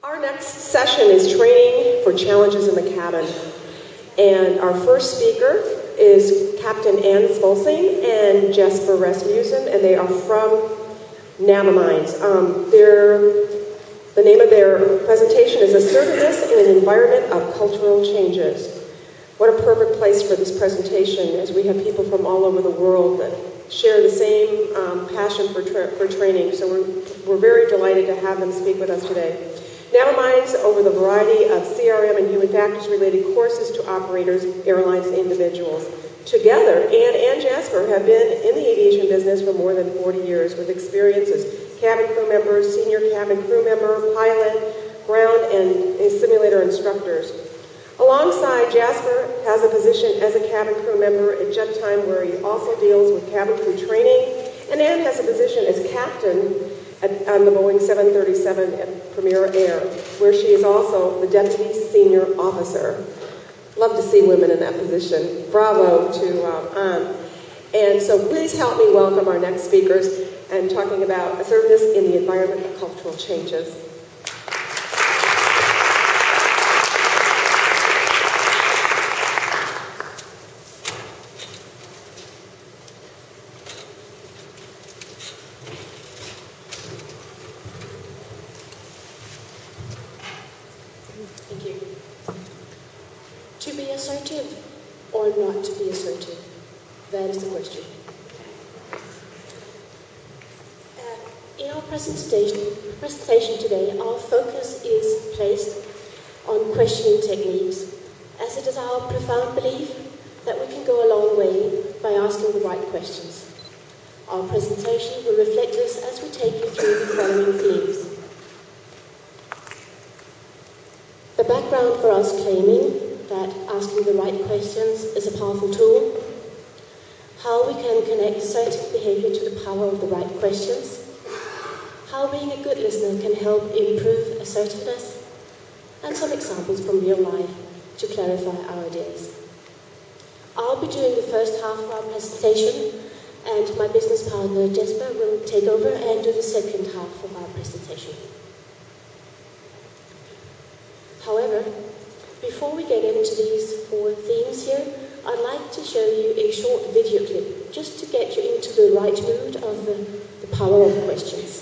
Our next session is training for challenges in the cabin. And our first speaker is Captain Ann Spolsing and Jesper Rasmussen, and they are from Naviminds. The name of their presentation is Assertiveness in an Environment of Cultural Changes. What a perfect place for this presentation, as we have people from all over the world that share the same passion for training. So we're very delighted to have them speak with us today. Naviminds over the variety of CRM and human factors related courses to operators, airlines, and individuals. Together, Ann and Jesper have been in the aviation business for more than 40 years with experience as cabin crew members, senior cabin crew member, pilot, ground, and simulator instructors. Alongside, Jesper has a position as a cabin crew member at Jet Time, where he also deals with cabin crew training, and Ann has a position as captain on the Boeing 737 at Premier Air, where she is also the Deputy Senior Officer. Love to see women in that position. Bravo to Ann. And so please help me welcome our next speakers and talking about assertiveness in the environment of cultural changes. Thank you. To be assertive or not to be assertive? That is the question. In our presentation today, our focus is placed on questioning techniques, as it is our profound belief that we can go a long way by asking the right questions. Our presentation will reflect this as we take you through the following themes. The background for us claiming that asking the right questions is a powerful tool, how we can connect assertive behavior to the power of the right questions, how being a good listener can help improve assertiveness, and some examples from real life to clarify our ideas. I'll be doing the first half of our presentation, and my business partner Jesper will take over and do the second half of our presentation. However, before we get into these four themes here, I'd like to show you a short video clip just to get you into the right mood of the power of questions.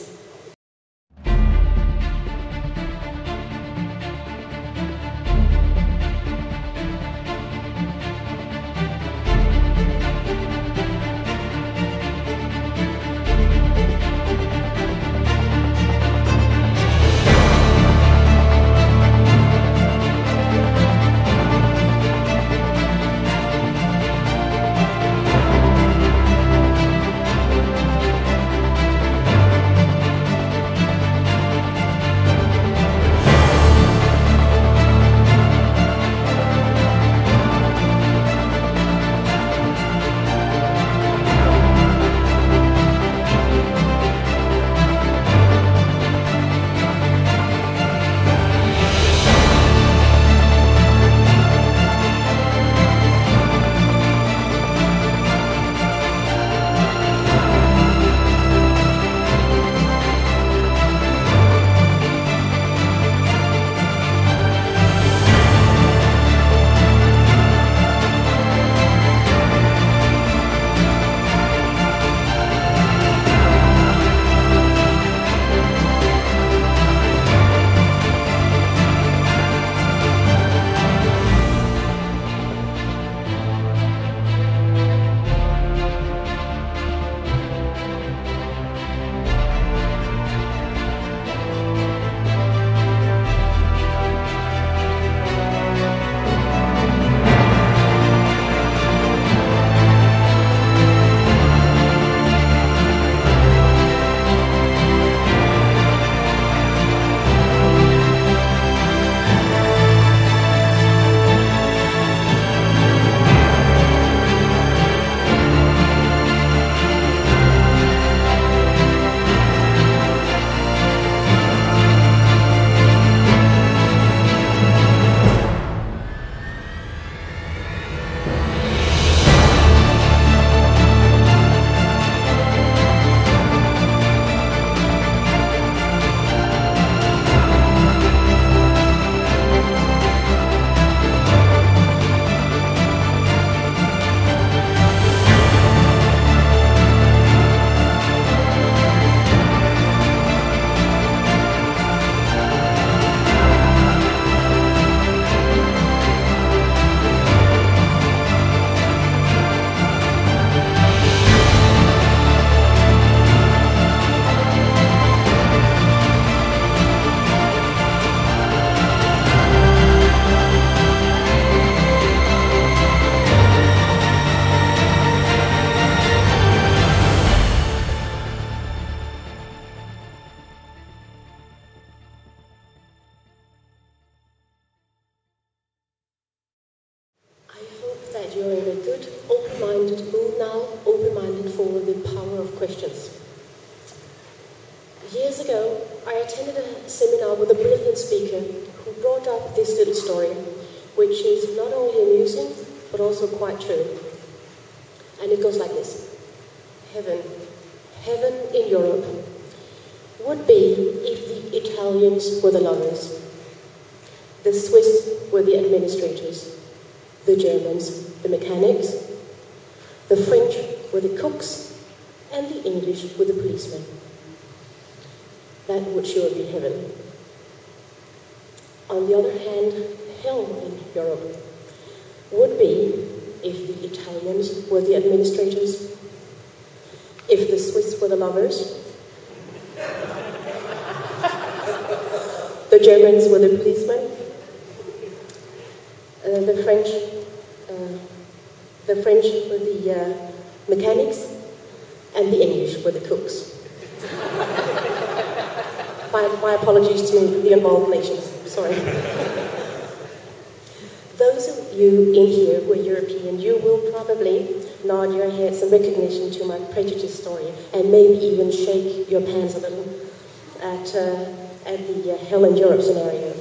Years ago, I attended a seminar with a brilliant speaker who brought up this little story, which is not only amusing, but also quite true. And it goes like this. Heaven in Europe would be if the Italians were the lovers, the Swiss were the administrators, the Germans the mechanics, the French were the cooks, and the English were the policemen. That would sure be heaven. On the other hand, hell in Europe would be if the Italians were the administrators, if the Swiss were the lovers, the Germans were the policemen, the French were the mechanics, and the English were the cooks. My apologies to the involved nations. Sorry. Those of you in here who are European, you will probably nod your heads in recognition to my prejudice story, and maybe even shake your pants a little at the hell in Europe scenario.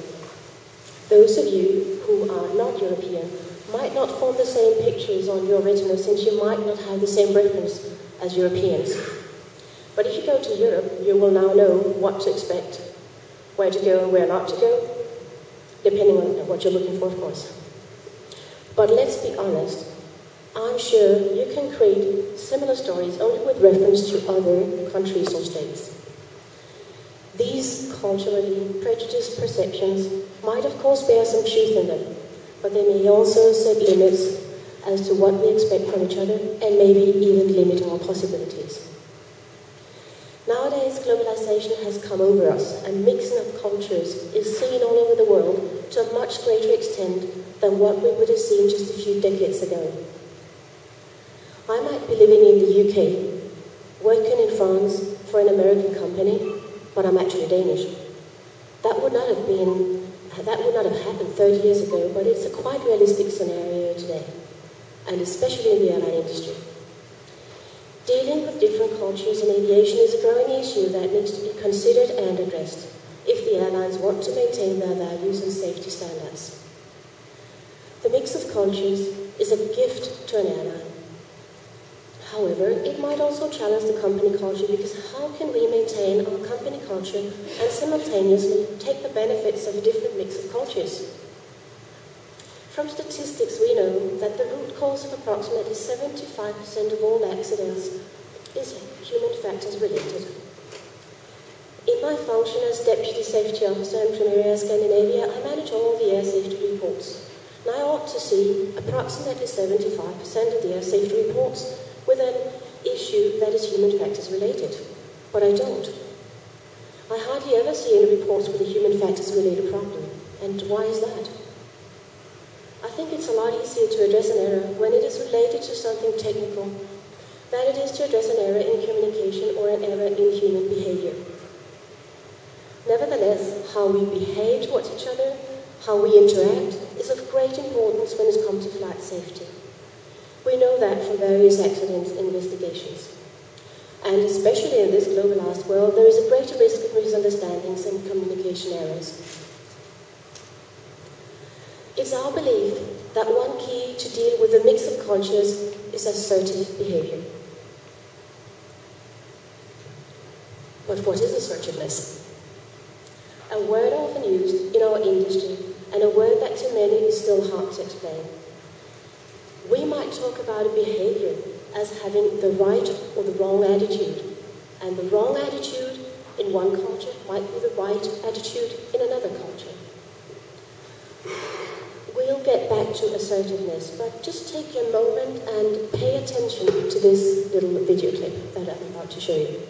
Those of you who are not European might not form the same pictures on your retina, since you might not have the same reference as Europeans. But if you go to Europe, you will now know what to expect, where to go and where not to go, depending on what you're looking for, of course. But let's be honest, I'm sure you can create similar stories only with reference to other countries or states. These culturally prejudiced perceptions might of course bear some truth in them, but they may also set limits as to what we expect from each other, and maybe even limit our possibilities. Nowadays, globalization has come over us, and mixing of cultures is seen all over the world to a much greater extent than what we would have seen just a few decades ago. I might be living in the UK, working in France for an American company, but I'm actually Danish. That would not have happened 30 years ago, but it's a quite realistic scenario today, and especially in the airline industry. Dealing with different cultures in aviation is a growing issue that needs to be considered and addressed if the airlines want to maintain their values and safety standards. The mix of cultures is a gift to an airline. However, it might also challenge the company culture, because how can we maintain our company culture and simultaneously take the benefits of a different mix of cultures? From statistics, we know that the root cause of approximately 75% of all accidents is human factors related. In my function as Deputy Safety Officer in Premier Air Scandinavia, I manage all the air safety reports. And I ought to see approximately 75% of the air safety reports with an issue that is human factors related. But I don't. I hardly ever see any reports with a human factors related problem. And why is that? I think it's a lot easier to address an error when it is related to something technical than it is to address an error in communication or an error in human behavior. Nevertheless, how we behave towards each other, how we interact, is of great importance when it comes to flight safety. We know that from various accident investigations. And especially in this globalized world, there is a greater risk of misunderstandings and communication errors. It's our belief that one key to deal with a mix of cultures is assertive behavior. But what is assertiveness? A word often used in our industry, and a word that to many is still hard to explain. We might talk about a behavior as having the right or the wrong attitude, and the wrong attitude in one culture might be the right attitude in another culture. We'll get back to assertiveness, but just take a moment and pay attention to this little video clip that I'm about to show you.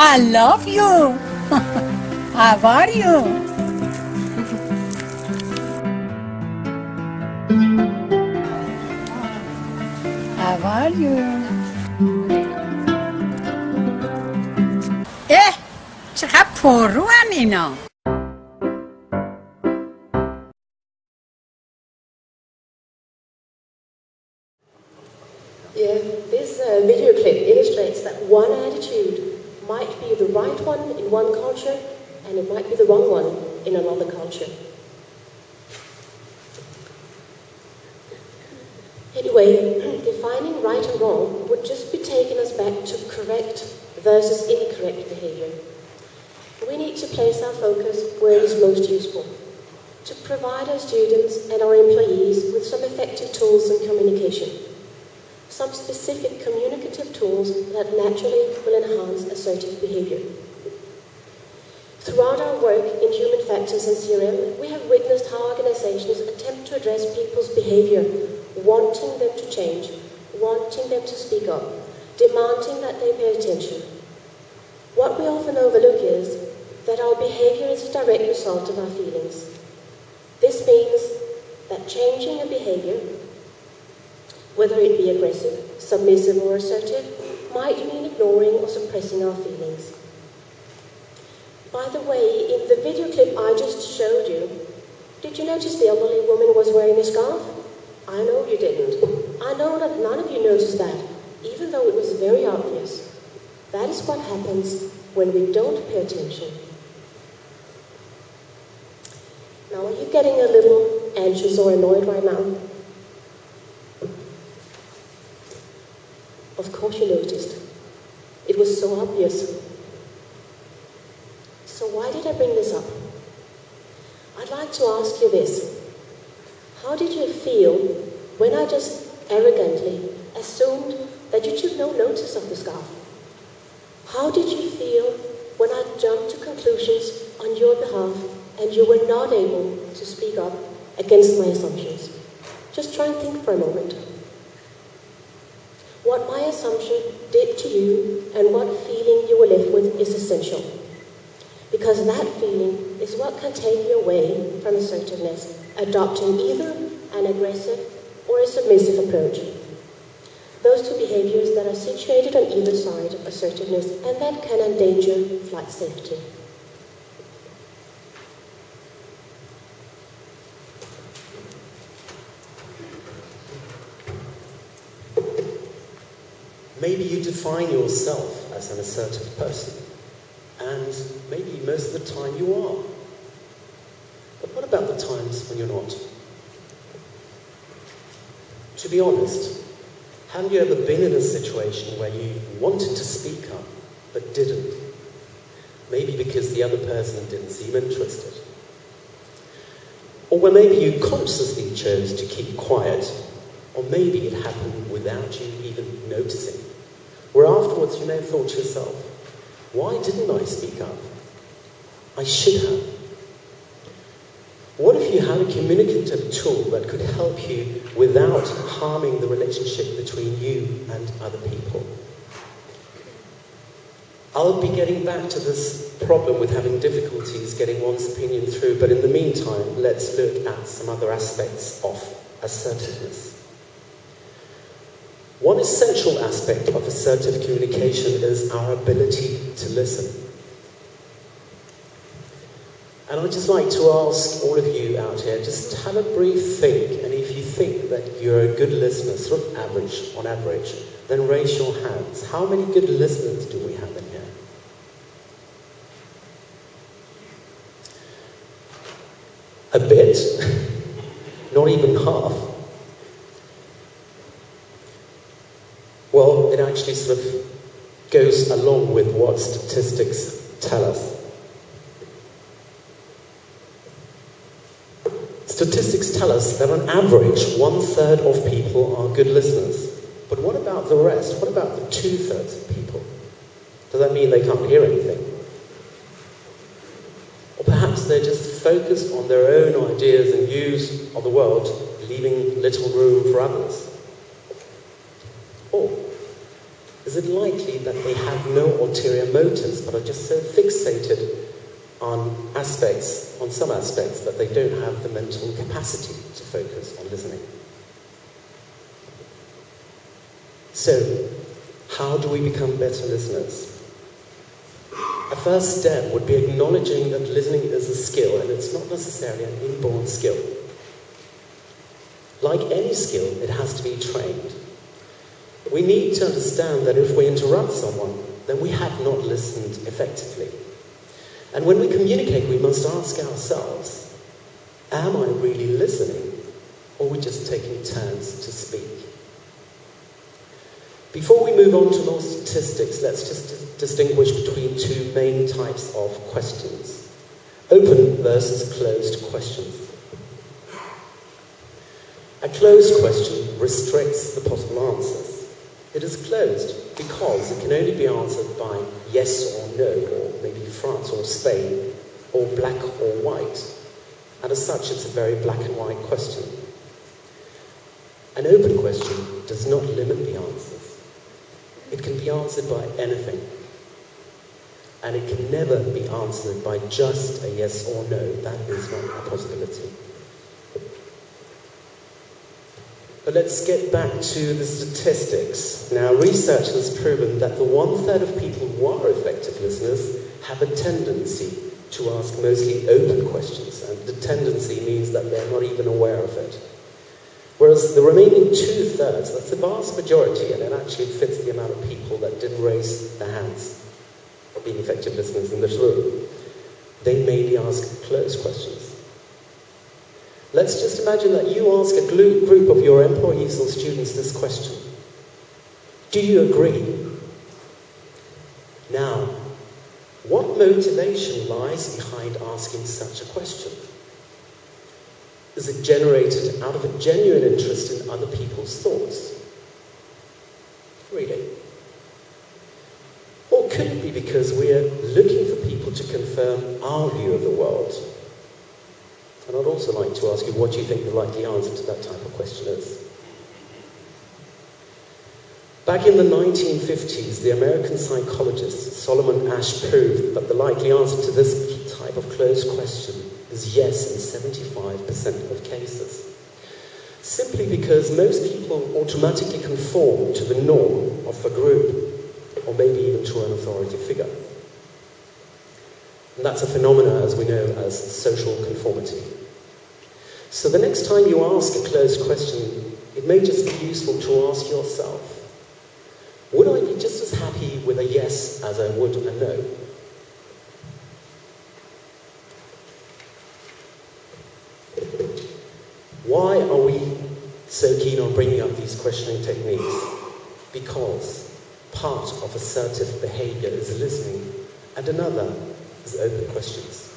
I love you. How are you? How are you? فوروان اینا. Yeah, this video clip illustrates that one attitude might be the right one in one culture and it might be the wrong one in another culture. Anyway, defining right and wrong would just be taking us back to correct versus incorrect behavior. We need to place our focus where it is most useful, to provide our students and our employees with some effective tools in communication, some specific communicative tools that naturally will enhance assertive behavior. Throughout our work in human factors and CRM, we have witnessed how organizations attempt to address people's behavior, wanting them to change, wanting them to speak up, demanding that they pay attention. What we often overlook is that our behavior is a direct result of our feelings. This means that changing a behavior, whether it be aggressive, submissive or assertive, might mean ignoring or suppressing our feelings. By the way, in the video clip I just showed you, did you notice the elderly woman was wearing a scarf? I know you didn't. I know that none of you noticed that, even though it was very obvious. That is what happens when we don't pay attention. Now, are you getting a little anxious or annoyed right now? Of course you noticed. It was so obvious. So why did I bring this up? I'd like to ask you this. How did you feel when I just arrogantly assumed that you took no notice of the scarf? How did you feel when I jumped to conclusions on your behalf and you were not able to speak up against my assumptions? Just try and think for a moment. What my assumption did to you and what feeling you were left with is essential. Because that feeling is what can take you away from assertiveness, adopting either an aggressive or a submissive approach. Those two behaviors that are situated on either side of assertiveness and that can endanger flight safety. Maybe you define yourself as an assertive person, and maybe most of the time you are. But what about the times when you're not? To be honest, have you ever been in a situation where you wanted to speak up, but didn't? Maybe because the other person didn't seem interested. Or where maybe you consciously chose to keep quiet, or maybe it happened without you even noticing. Where afterwards you may have thought to yourself, why didn't I speak up? I should have. What if you had a communicative tool that could help you without harming the relationship between you and other people? I'll be getting back to this problem with having difficulties getting one's opinion through, but in the meantime, let's look at some other aspects of assertiveness. One essential aspect of assertive communication is our ability to listen. And I'd just like to ask all of you out here, just have a brief think, and if you think that you're a good listener, sort of average, on average, then raise your hands. How many good listeners do we have in here? A bit. Not even half. Well, it actually sort of goes along with what statistics tell us. Statistics tell us that on average, 1/3 of people are good listeners. But what about the rest? What about the 2/3 of people? Does that mean they can't hear anything? Or perhaps they're just focused on their own ideas and views of the world, leaving little room for others? Or is it likely that they have no ulterior motives, but are just so fixated on some aspects, that they don't have the mental capacity to focus on listening? So, how do we become better listeners? A first step would be acknowledging that listening is a skill, and it's not necessarily an inborn skill. Like any skill, it has to be trained. We need to understand that if we interrupt someone, then we have not listened effectively. And when we communicate, we must ask ourselves, am I really listening, or are we just taking turns to speak? Before we move on to more statistics, let's just distinguish between two main types of questions: open versus closed questions. A closed question restricts the possible answers. It is closed because it can only be answered by yes or no, or maybe France or Spain, or black or white. And as such, it's a very black and white question. An open question does not limit the answers. It can be answered by anything. And it can never be answered by just a yes or no. That is not a possibility. But let's get back to the statistics. Now, research has proven that the 1/3 of people who are effective listeners have a tendency to ask mostly open questions. And the tendency means that they're not even aware of it. Whereas the remaining 2/3, that's the vast majority, and it actually fits the amount of people that didn't raise their hands of being effective listeners in this room, they mainly ask closed questions. Let's just imagine that you ask a group of your employees or students this question: do you agree? Now, what motivation lies behind asking such a question? Is it generated out of a genuine interest in other people's thoughts? Really? Or could it be because we're looking for people to confirm our view of the world? And I'd also like to ask you, what do you think the likely answer to that type of question is? Back in the 1950s, the American psychologist Solomon Asch proved that the likely answer to this type of closed question is yes in 75% of cases. Simply because most people automatically conform to the norm of the group, or maybe even to an authority figure. And that's a phenomenon, as we know, as social conformity. So the next time you ask a closed question, it may just be useful to ask yourself, would I be just as happy with a yes as I would a no? Why are we so keen on bringing up these questioning techniques? Because part of assertive behavior is listening, and another is open questions.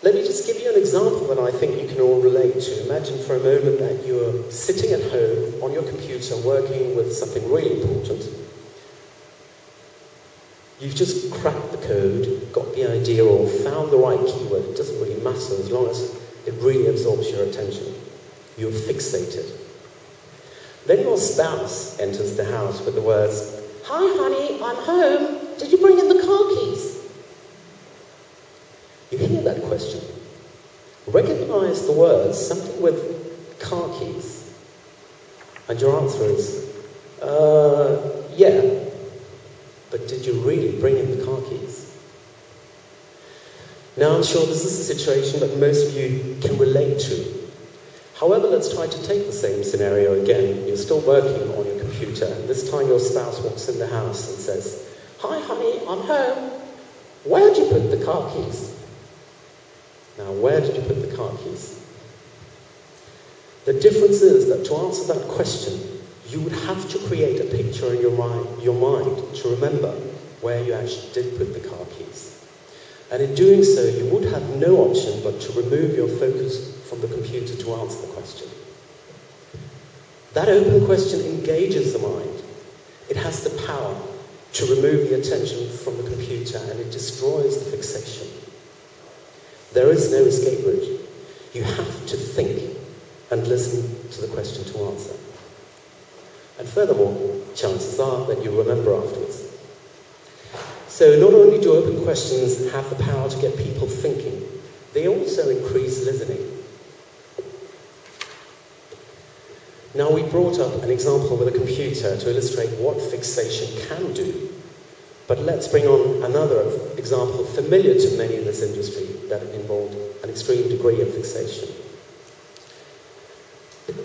Let me just give you an example that I think you can all relate to. Imagine for a moment that you're sitting at home on your computer working with something really important. You've just cracked the code, got the idea, or found the right keyword. It doesn't really matter as long as it really absorbs your attention. You're fixated. Then your spouse enters the house with the words, "Hi honey, I'm home. Did you bring in the car keys?" You hear that question. Recognize the words, something with car keys. And your answer is, yeah. But did you really bring in the car keys? Now I'm sure this is a situation that most of you can relate to. However, let's try to take the same scenario again. You're still working on your computer, and this time your spouse walks in the house and says, "Hi honey, I'm home. Where did you put the car keys?" Now, where did you put the car keys? The difference is that to answer that question, you would have to create a picture in your mind to remember where you actually did put the car keys. And in doing so, you would have no option but to remove your focus from the computer to answer the question. That open question engages the mind. It has the power to remove the attention from the computer, and it destroys the fixation. There is no escape route. You have to think and listen to the question to answer. And furthermore, chances are that you remember afterwards. So not only do open questions have the power to get people thinking, they also increase listening. Now we brought up an example with a computer to illustrate what fixation can do. But let's bring on another example familiar to many in this industry that involved an extreme degree of fixation.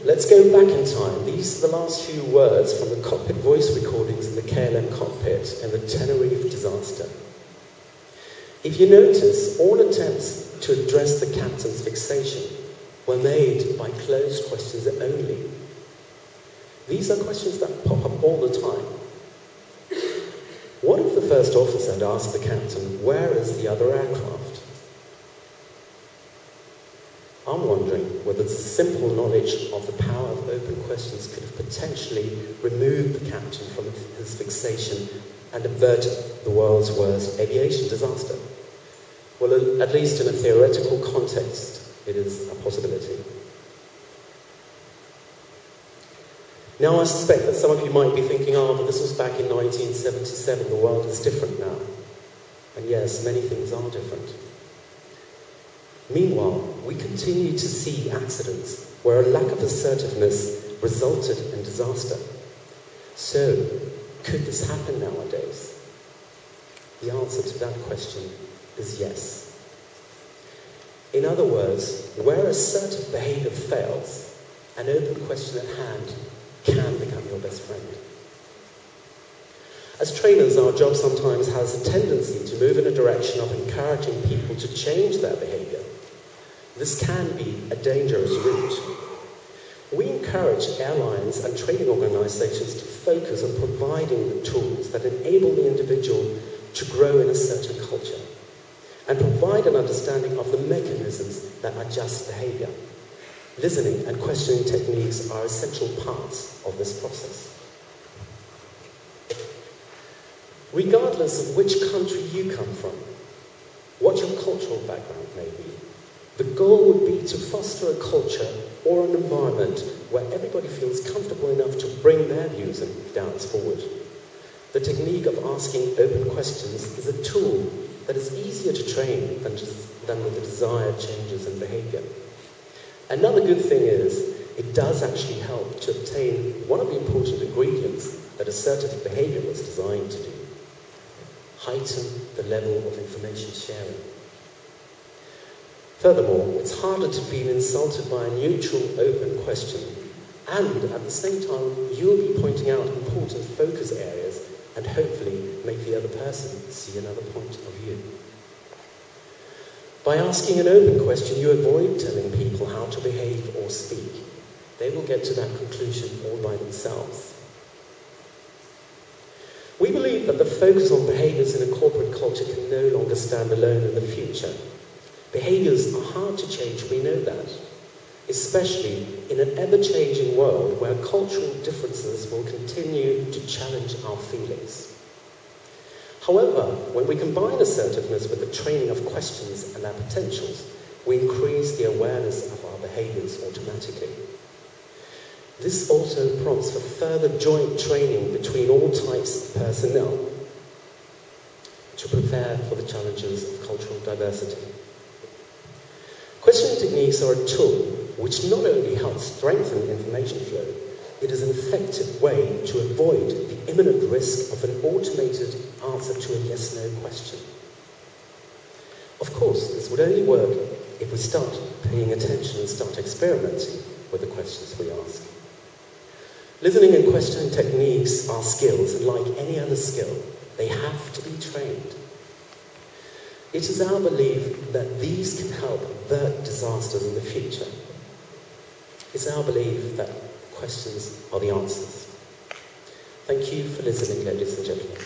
Let's go back in time. These are the last few words from the cockpit voice recordings in the KLM cockpit in the Tenerife disaster. If you notice, all attempts to address the captain's fixation were made by closed questions only. These are questions that pop up all the time. What if the first officer had asked the captain, where is the other aircraft? I'm wondering whether the simple knowledge of the power of open questions could have potentially removed the captain from his fixation and averted the world's worst aviation disaster. Well, at least in a theoretical context, it is a possibility. Now, I suspect that some of you might be thinking, but this was back in 1977, the world is different now. And yes, many things are different. Meanwhile, we continue to see accidents where a lack of assertiveness resulted in disaster. So, could this happen nowadays? The answer to that question is yes. In other words, where assertive behavior fails, an open question at hand can become your best friend. As trainers, our job sometimes has a tendency to move in a direction of encouraging people to change their behavior. This can be a dangerous route. We encourage airlines and training organizations to focus on providing the tools that enable the individual to grow in a certain culture and provide an understanding of the mechanisms that adjust behavior. Listening and questioning techniques are essential parts of this process. Regardless of which country you come from, what your cultural background may be, the goal would be to foster a culture or an environment where everybody feels comfortable enough to bring their views and doubts forward. The technique of asking open questions is a tool that is easier to train than with the desired changes in behavior. Another good thing is, it does actually help to obtain one of the important ingredients that assertive behavior was designed to do: heighten the level of information sharing. Furthermore, it's harder to feel insulted by a neutral, open question, and at the same time, you'll be pointing out important focus areas and hopefully make the other person see another point of view. By asking an open question, you avoid telling people how to behave or speak. They will get to that conclusion all by themselves. We believe that the focus on behaviors in a corporate culture can no longer stand alone in the future. Behaviors are hard to change, we know that, especially in an ever-changing world where cultural differences will continue to challenge our feelings. However, when we combine assertiveness with the training of questions and their potentials, we increase the awareness of our behaviors automatically. This also prompts for further joint training between all types of personnel to prepare for the challenges of cultural diversity. Questioning techniques are a tool which not only helps strengthen information flow, it is an effective way to avoid the imminent risk of an automated answer to a yes-no question. Of course, this would only work if we start paying attention and start experimenting with the questions we ask. Listening and questioning techniques are skills, and like any other skill, they have to be trained. It is our belief that these can help avert disasters in the future. It's our belief that questions are the answers. Thank you for listening, ladies and gentlemen.